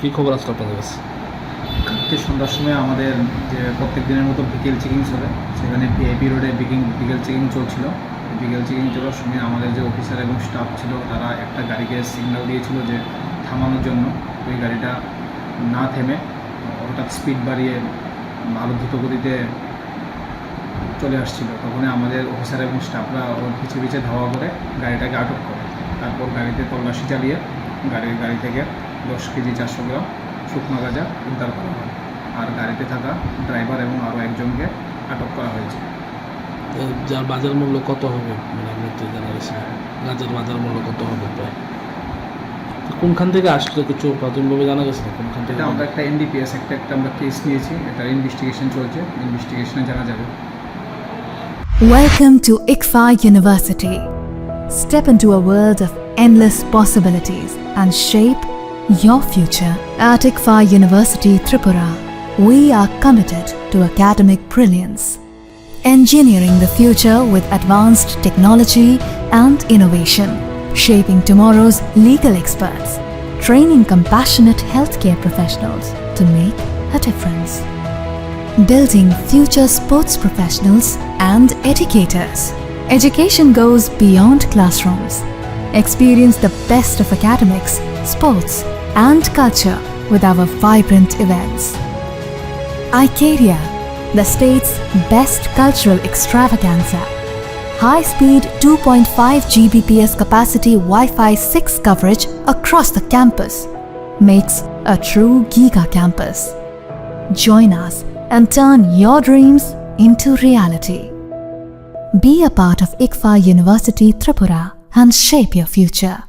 কী খবর আসলো আপনাদের কাছে? কালকে সন্ধ্যার সময় আমাদের যে প্রত্যেক দিনের মতো বিকেল চেকিং চলে, সেখানে ভিআইপি রোডে বিকেল চেকিং চলছিল। বিকেল চেকিং চলার সময় আমাদের যে অফিসার এবং স্টাফ ছিল তারা একটা গাড়িকে সিগন্যাল দিয়েছিল যে থামানোর জন্য। ওই গাড়িটা না থেমে হঠাৎ স্পিড বাড়িয়ে ভালো দ্রুতগতিতে চলে আসছিল। তখনই আমাদের অফিসার এবং স্টাফরা ওর পিছিয়ে পিছিয়ে ধাওয়া করে গাড়িটাকে আটক করে। তারপর গাড়িতে তল্লাশি চালিয়ে গাড়ি থেকে 10 কেজি 400 গ্রাম শুকনো গাঁজা উদ্ধার করা হয়। আর গাড়িতে থাকা ড্রাইভার এবং আরও একজনকে আটক করা হয়েছে। যার বাজার মূল্য কত হবে মানে আপনি তো জানা গেছে, গাঁজার বাজার মূল্য কত হবে প্রায়? তো কোনখান থেকে আসলো কিছু প্রাথমিকভাবে জানা গেছে না কোনখান থেকে? এটা আমরা একটা এনডিপিএস একটা আমরা কেস নিয়েছি, এটা ইনভেস্টিগেশন চলছে, ইনভেস্টিগেশনে জানা যাবে। Welcome to ICFA University. Step into a world of endless possibilities and shape your future. At ICFA University Tripura, we are committed to academic brilliance, engineering the future with advanced technology and innovation, shaping tomorrow's legal experts, training compassionate healthcare professionals to make a difference, building future sports professionals and educators. Education goes beyond classrooms. Experience the best of academics, sports, and culture with our vibrant events. Icaria, the state's best cultural extravaganza. High-speed 2.5 Gbps capacity Wi-Fi 6 coverage across the campus makes a true giga campus. Join us and turn your dreams into reality. Be a part of ICFA University Tripura and shape your future.